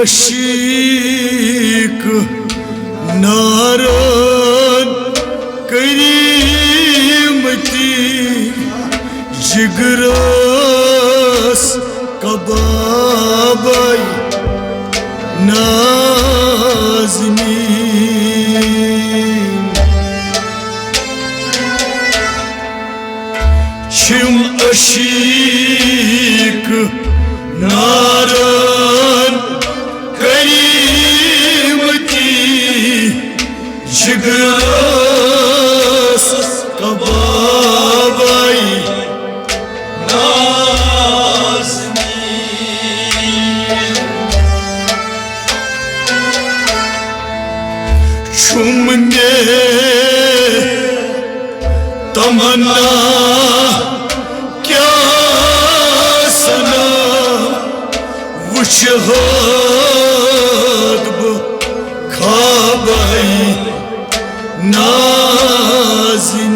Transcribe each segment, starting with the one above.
अशीक नारान करीमती जिगरास कबाबाई नाज़नीन शिम अशीक नारान करीमती जिगरास कबाबाई नाज़नीन चुमने तमन्ना क्या सना वुशहाद खाबाई नाज़नीन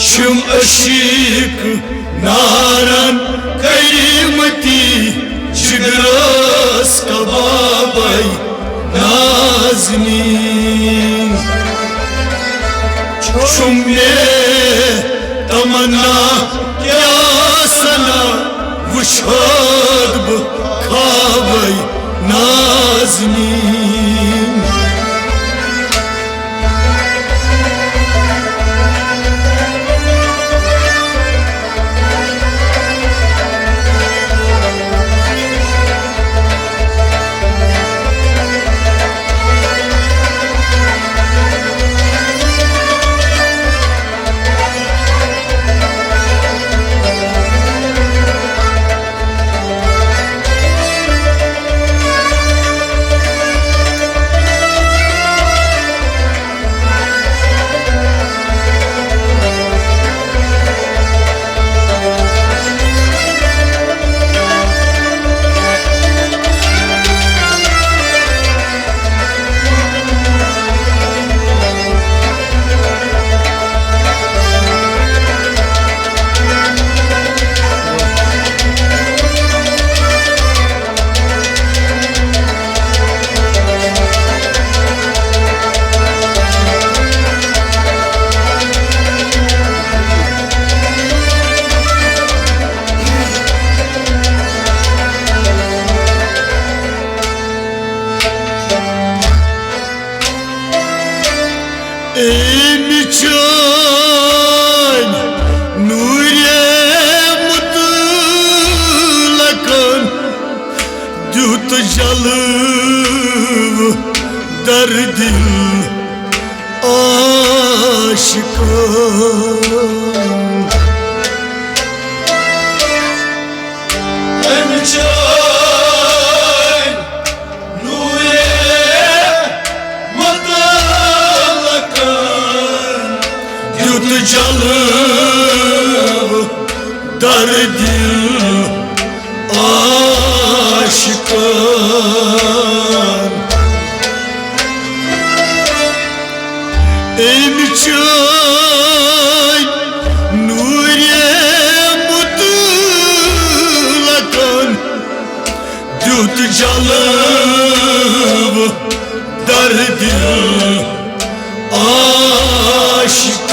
शिम अशीक नारान करीमती जिगरास कबाबाई नाज़नीन चुमने तमन्ना क्या सना वुशाद खाबाई नाज़नीन निचान नूरे मुतलकन द्युत जलव दर दिल आशिकान जलव दर दिल आशिकान निचान नूरे मुतलकन द्युत जलव दर दिल आशिकान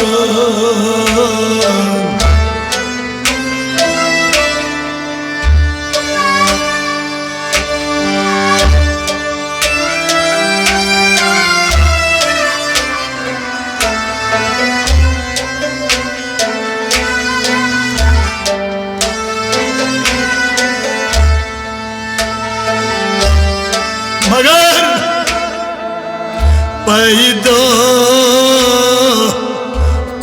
मगर पैदा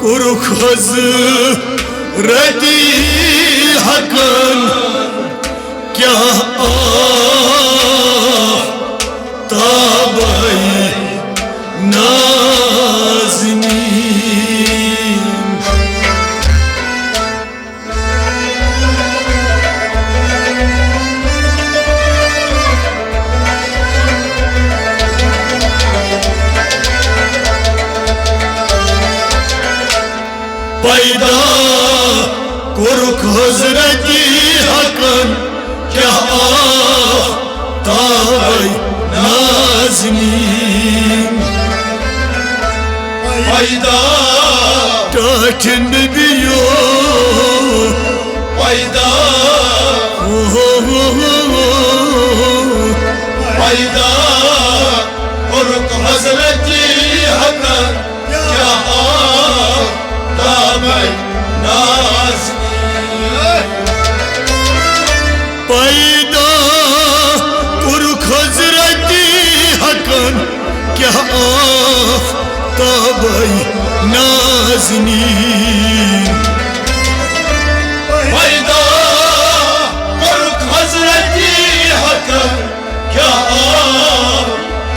कुरुख हज़रती हकन क्या ताबाई नाज़नीन पैदा टाठ नबियो पैदा पैदा कुरुख हजरती हकन क्या ताबै नाज़नी पैदा कुरुख हजरती हकन क्या ताबै नाज़नी पैदा कुरुख हजरती हकन क्या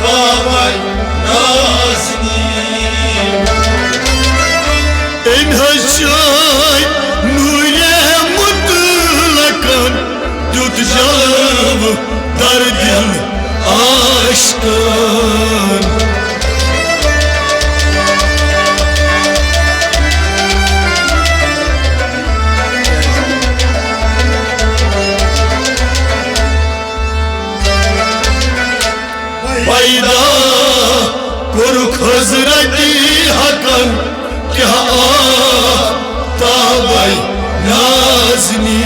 ताबै नाज़नी इन्हशाय नूरे मुतलकन दुद जब दर दिल आश्कन पैदा कुरुख हजरती हकन क्या ताबै नाज़नी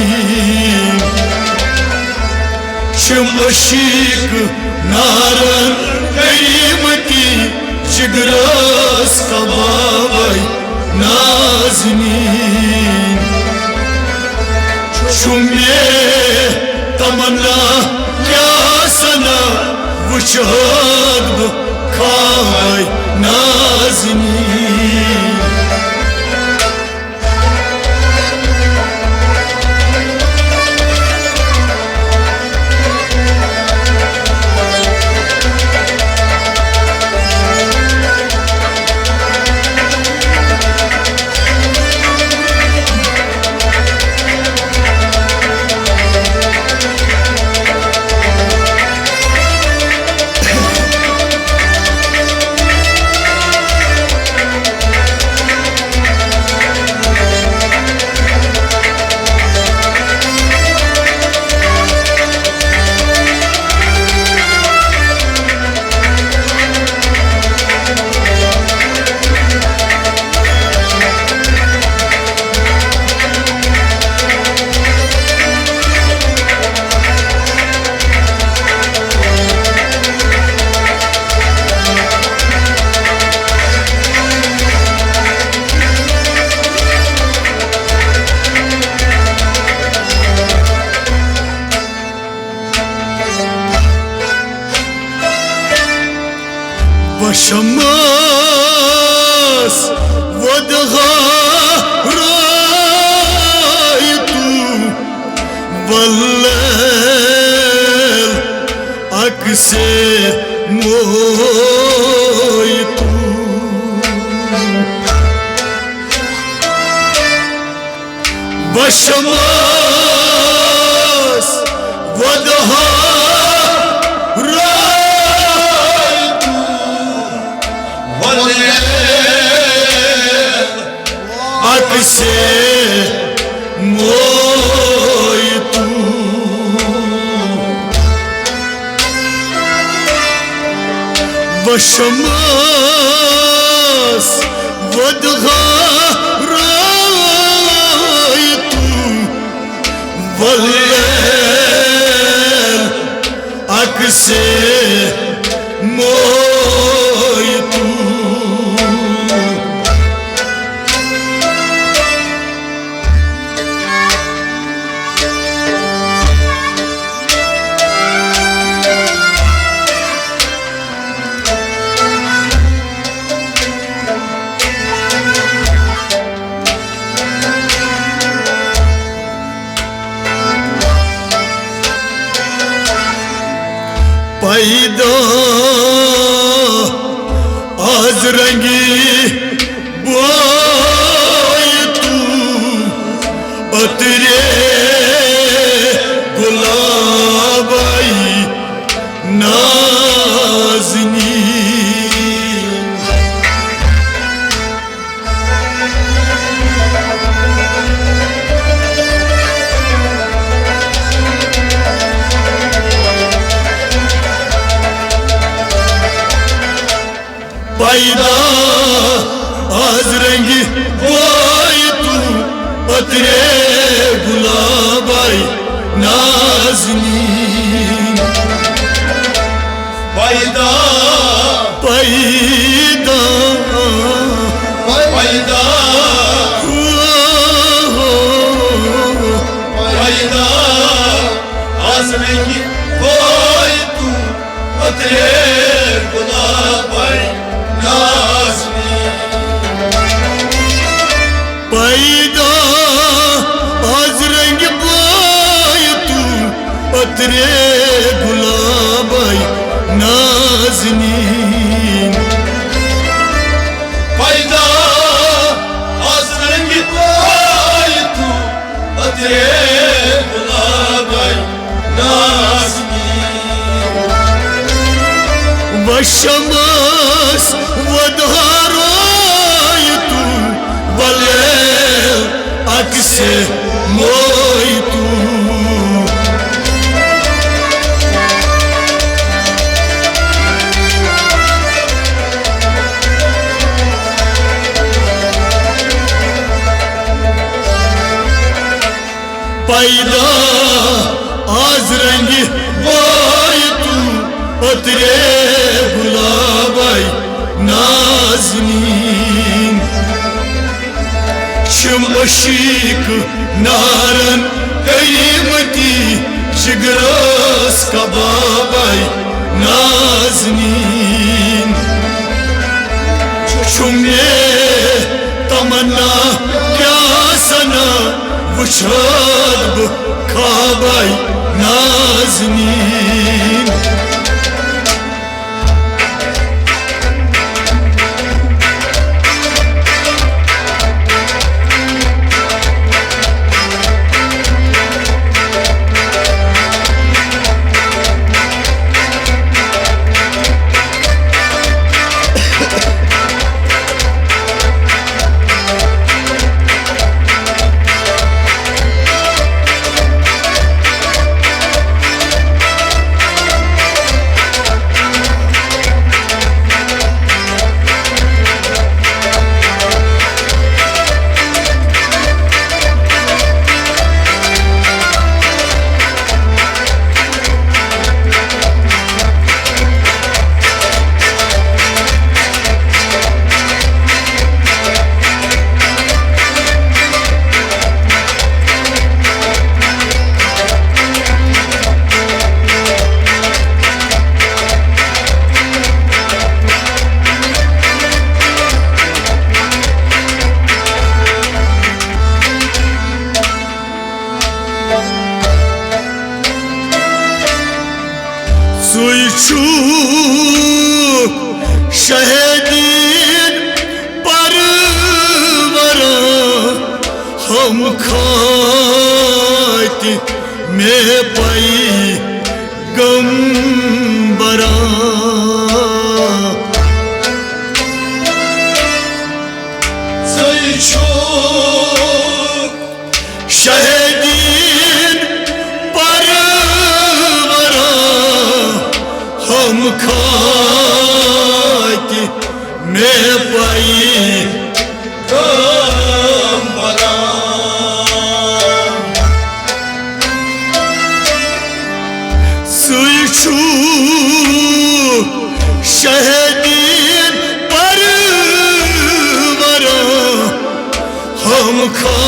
शमशीक नारन करीमती जिगरस कबाबै नाज़नी शुमे तमन्ना क्या सना वुशहद खाय नाज़नी Başamaz vadha raytu vallel akse moytu Başamaz vadha से मोय तू वशमास वदगा राय तू वल्लेल अक्से मोय तू पैदा आज रंगी बोय तू अतरे गुलाबाई नाज़नी पैदा आजरंगी बोई तू अतरे गुलाबाई नाज़नी पैदा आजरंगी बोई तू अतरे गुलाबाई नाज़नी पैदा आजरंगी बोई तू अतरे गुलाबाई नाज़नी वशमस वधारोय तू बले अक्से मोय तू पैदा आजरंगी बोई तू अतरे गुलाबाई नाज़नीन शमशीक नारन कईमती शिगरस कबाबाई नाज़नीन शुमे तमन्ना क्या सना वुशद खाबाई नाज़नीन शहीदीन परवरा हम खाती में पाई गंबरा शहीदीन परवरा हम खाती में पाई गंबरा सुइछू शहीदीन परवरा हम खाती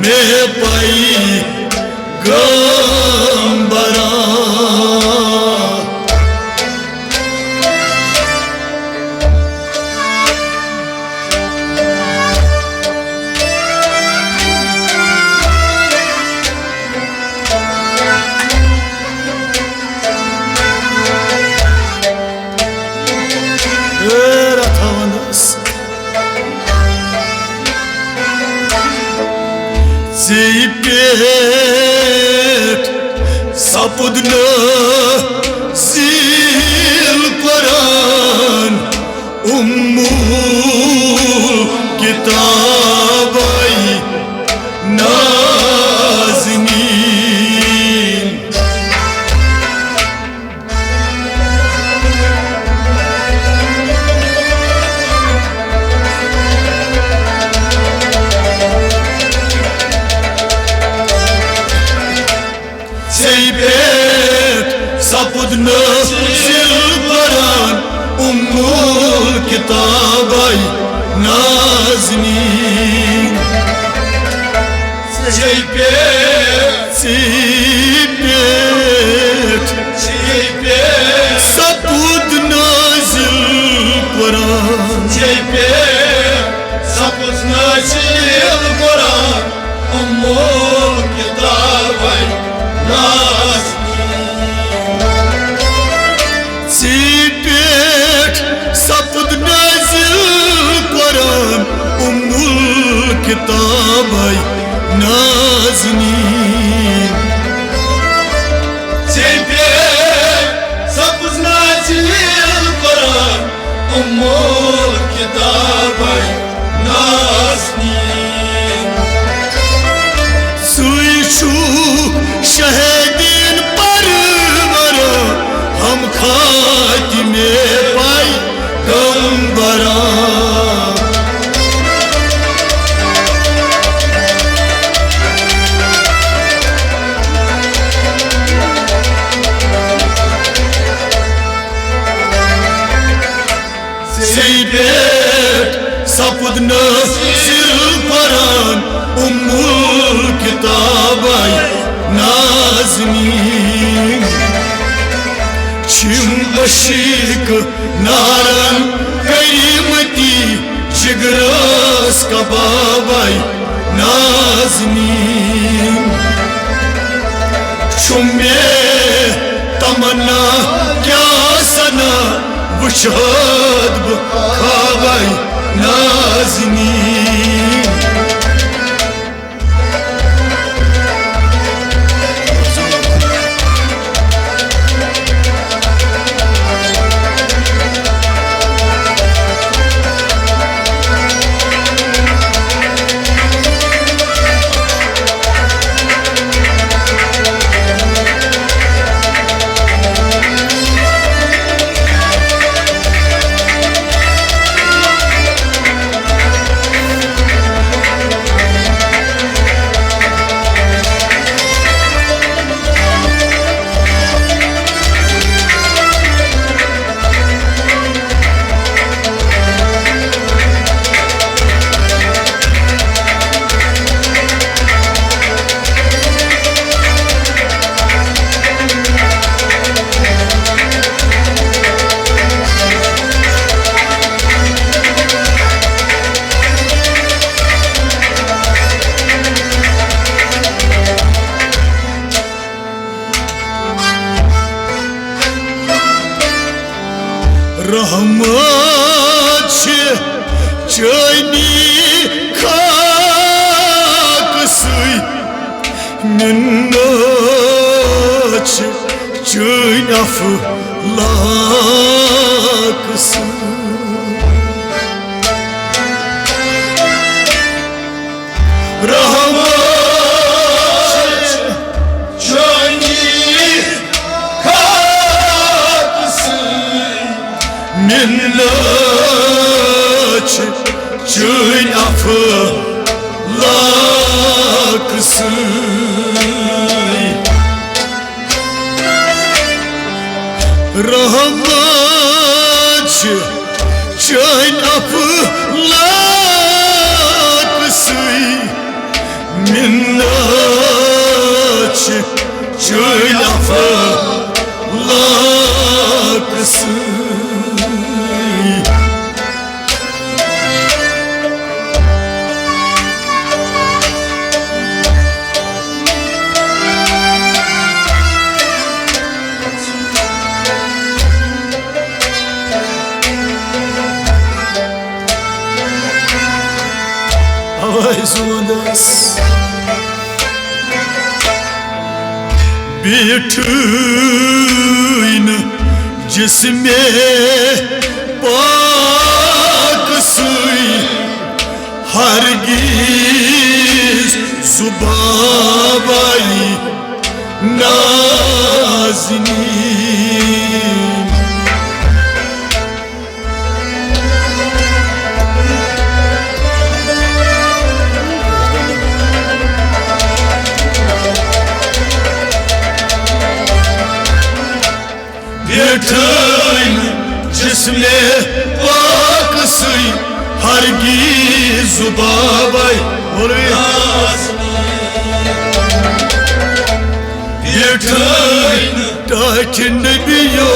में पाई गंबरा पेट सपुद नसील Quran उम्मुल किताबाई Nazneen सपुद नसील Quran उम्मुल किताबाई Nazneen किताबै Nazneen Тебе sapuz nazil Kur'an Ummul kitabay naznîn Suy şu şehidin parvara Ham khatime paygambara Seybet sapud nazil Kur'an Ummul kitabay naznîn Çim aşık naran karimati Jigras kababay naznîn Çumme tamanna kya sana Vuşhad bu kabay naznîn Rahmat çayni kakısı Minnaç çayni aflakısı Rahmat çayni Minnaç çayni aflakısı Rahmat çayni aflakısı Minnaç çayni aflakısı Avayzudas Bitün cisme paksı Hargiz zubabay naznîn Bitün cisme paksı Hargiz zubabay Bitün takin biyo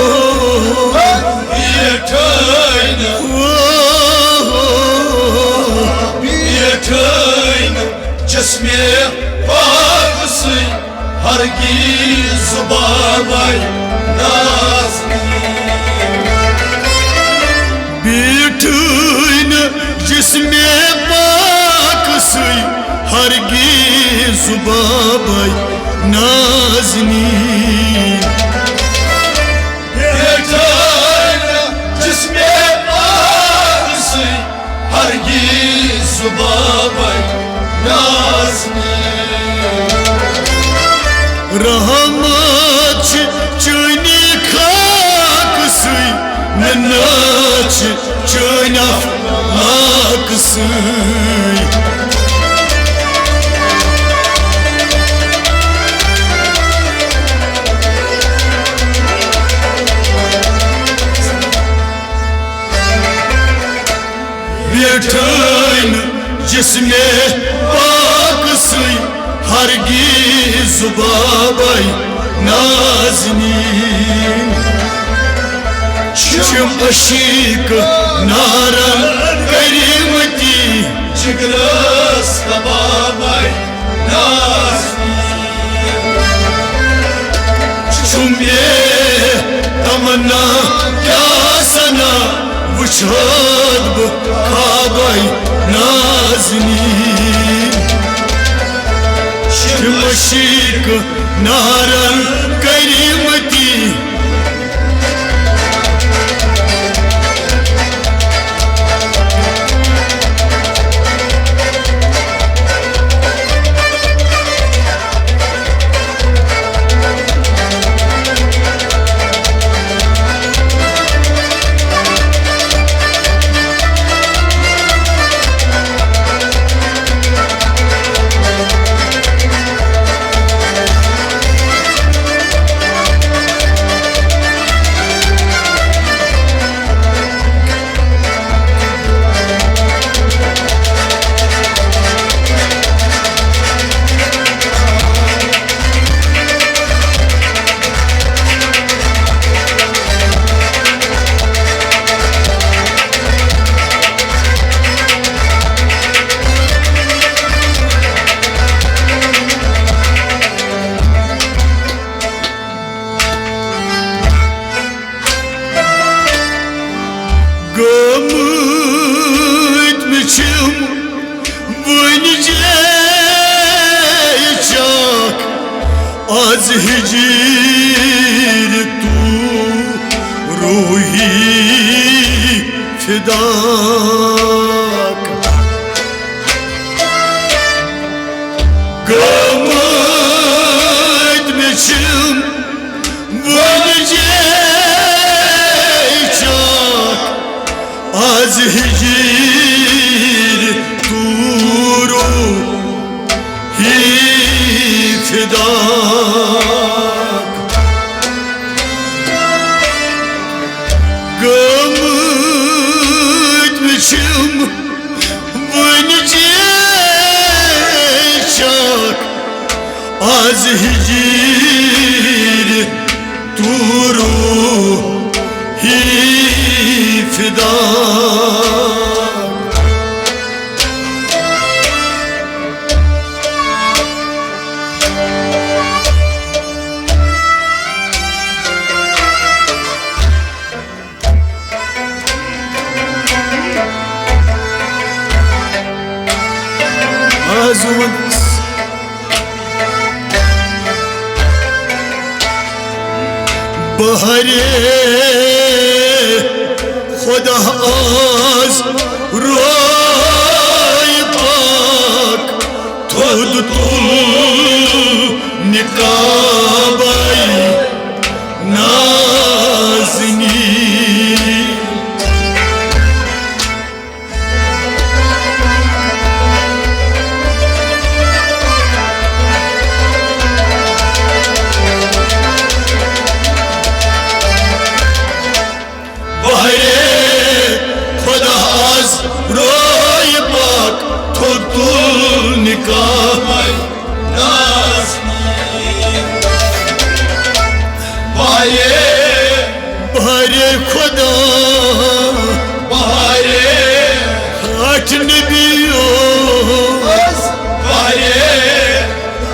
Bitün cisme paksı Hargiz zubabay Bütün cisme paksı sy hargiz babay naznîn Yeter cisme ağrısı hargiz babay naznîn Rahmatçı çöni kakısı Nenaçı çöni aflakısı Yeter cisme ağrısı hargiz babay naznîn Çım aşık naran karimati Çigras babay naznîn Çum ye tamanna kya sana Vıçhad bu kabay naznîn Çım aşık naran karimati Gamıt biçim vınacak Az hicir tu ruhi fidak Gamıt biçim vınacak Az hicir turu fidak Gamıt biçim vınacak Az hicir turu fidak Azumuz Bahare Khuda az roy pak Tud tul nikabay nazni Roy bak tutul nikahmay naznîn Bahare Khuda Bahare Hat nebiyo Bahare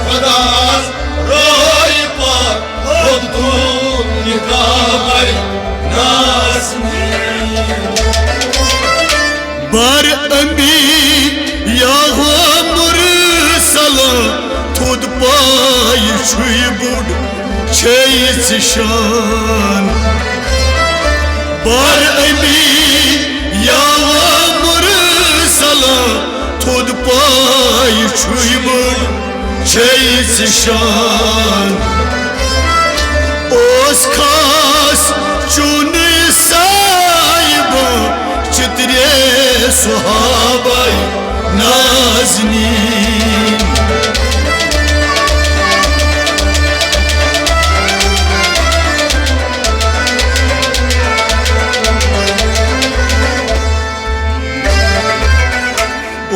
Khuda Roy bak tutul nikahmay naznîn Bar ambi ya छुई बुड छे शान बार अमी यावा मुरसला थोद पाई छुई बुड छे शान ओस खास चुन साहिबा चित्रे सुहाबाई नाज़नीन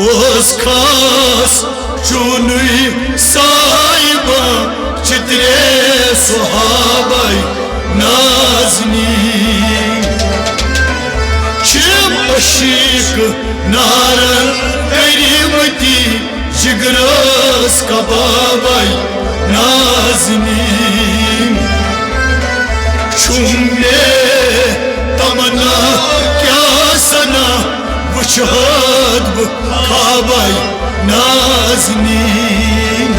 ओस खास चुनुई साहिबा चित्रे सुहाबाई नाज़नीन छिम अशीक नारन करीमती जिगरस कबाबाई नाज़नीन छुमने तमन्ना क्या सना वशहद खाबाई Nazneen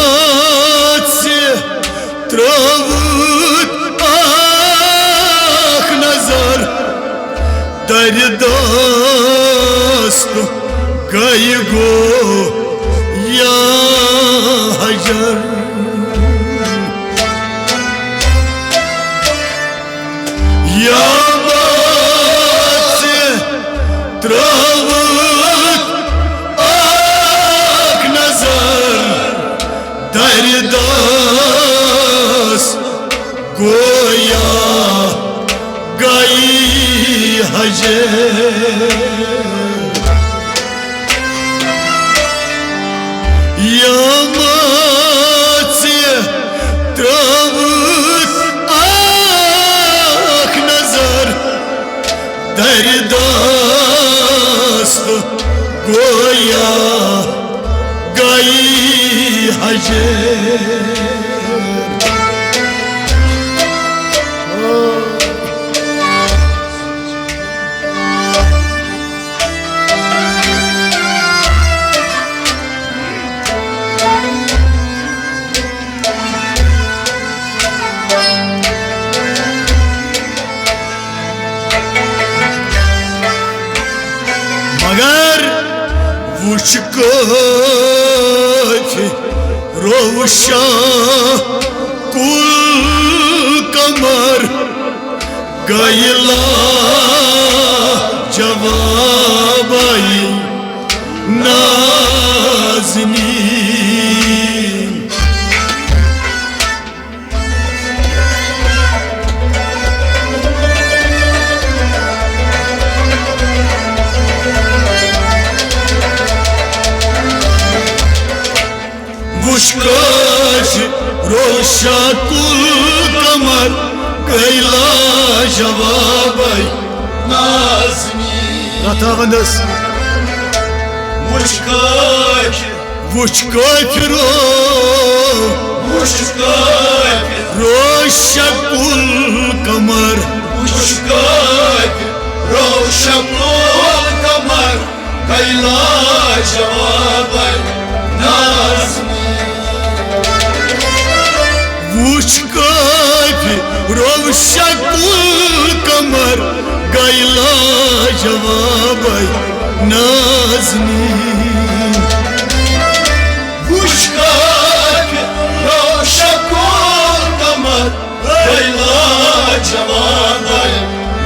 Yamatse travut ah nazar dar dost gaygo ya hajar Yamatse travut दरदास गोया गई हजे यामाचे त्रावत आँख नजर दरदास गोया गई हजे मगर वुचको रोशा कुल कमर गैला जवाबाई नाज़नीन मुश्काश रोशा कुल कमर गैला जवाबाई नाज़नीन Ratavandız Muçkak roşa kul kamar Muçkak roşa kul kamar कैला जवाबाई नाज़नीन वुच काफि रोव शकुल कमर कैला जवाबाई नाज़नीन वुच काफि रोव शकुल कमर कैला जवाबाई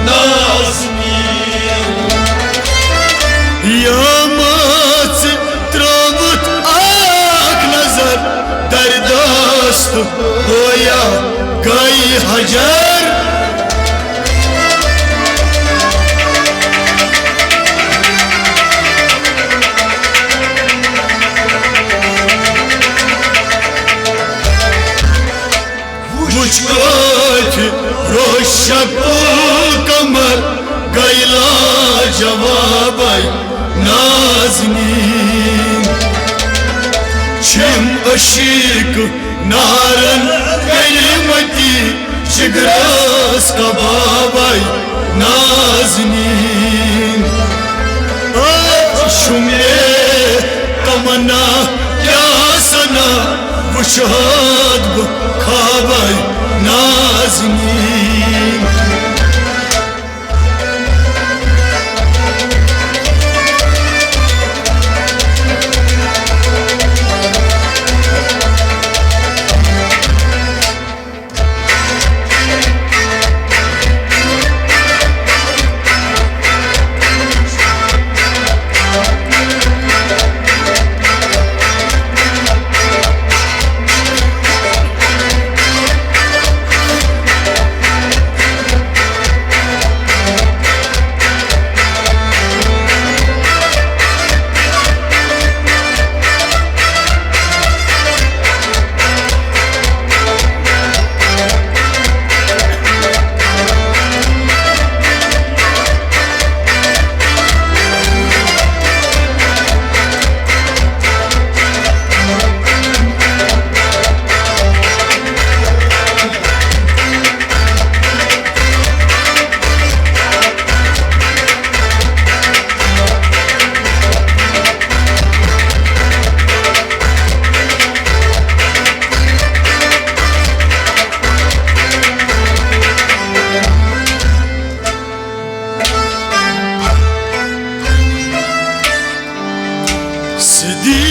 नाज़नीन यामत त्रोवत आख नजर दरदस्त होया गई हजर रोशकुल कमर कैला जवाबाई नाज़नीन छिम अशीक नारन कलिमती शिगरस कबाबाई नाज़नीन शुमे तमन्ना क्या सना वुशहद खाबाई नाज़नीन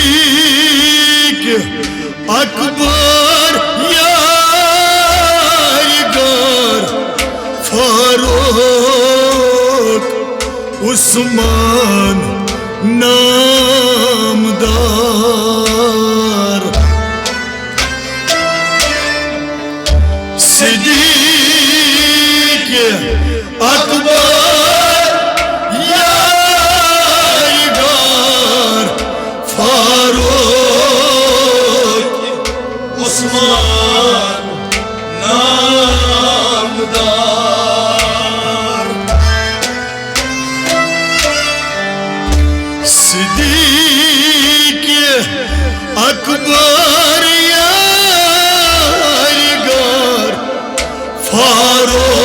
सिद्दीक अकबर यारगार फारूक उस्मान नामदार सिद्दीक अकबर उस्मान नामदार सिद्दीक अकबर यारगार फारूक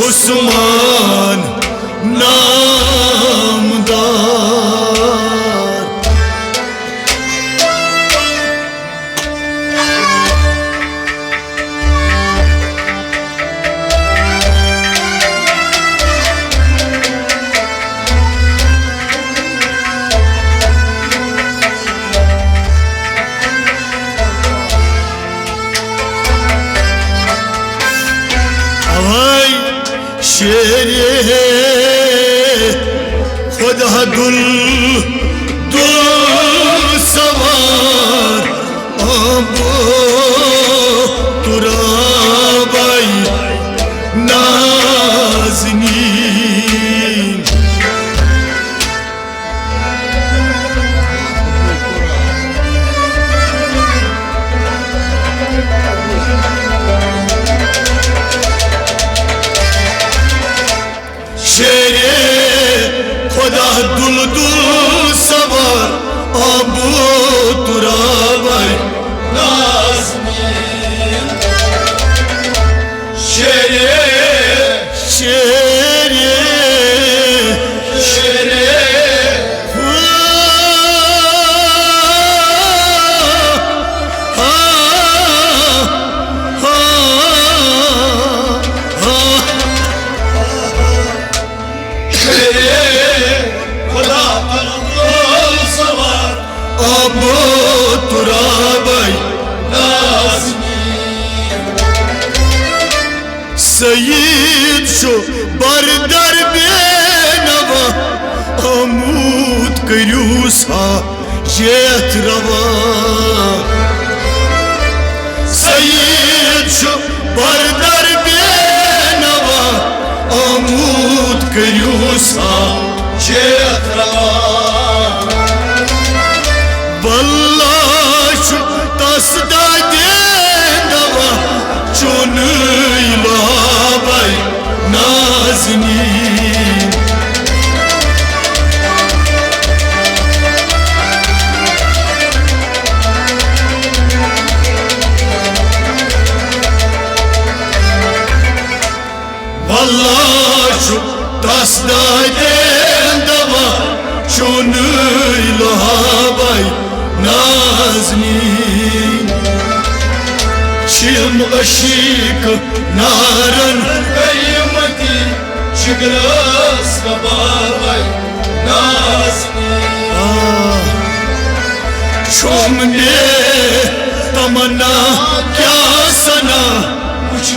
उस्मान नामदार शेरे खुदा दुल सवार आबो तुराबाई नाज़नीन शेरे खुदा दुल सवार आबो तुराबाई नाज़नीन शेरे शेरे आबो तुराबाई सईद शो बरदर बेनवा आमूद करूसा येथ रवा सईद शो बरदर बेनवा आमूद करूसा येथ रवा वल्लाह तसदा देनवा चुन इलाबाई नाज़नी वल्लाह तसदा देनवा चुन इलाबाई नाज़नी शिम अशीक नारन कयमती शिगरस कबाबाई नाज़नी चुमने तमन्ना क्या सना कुछ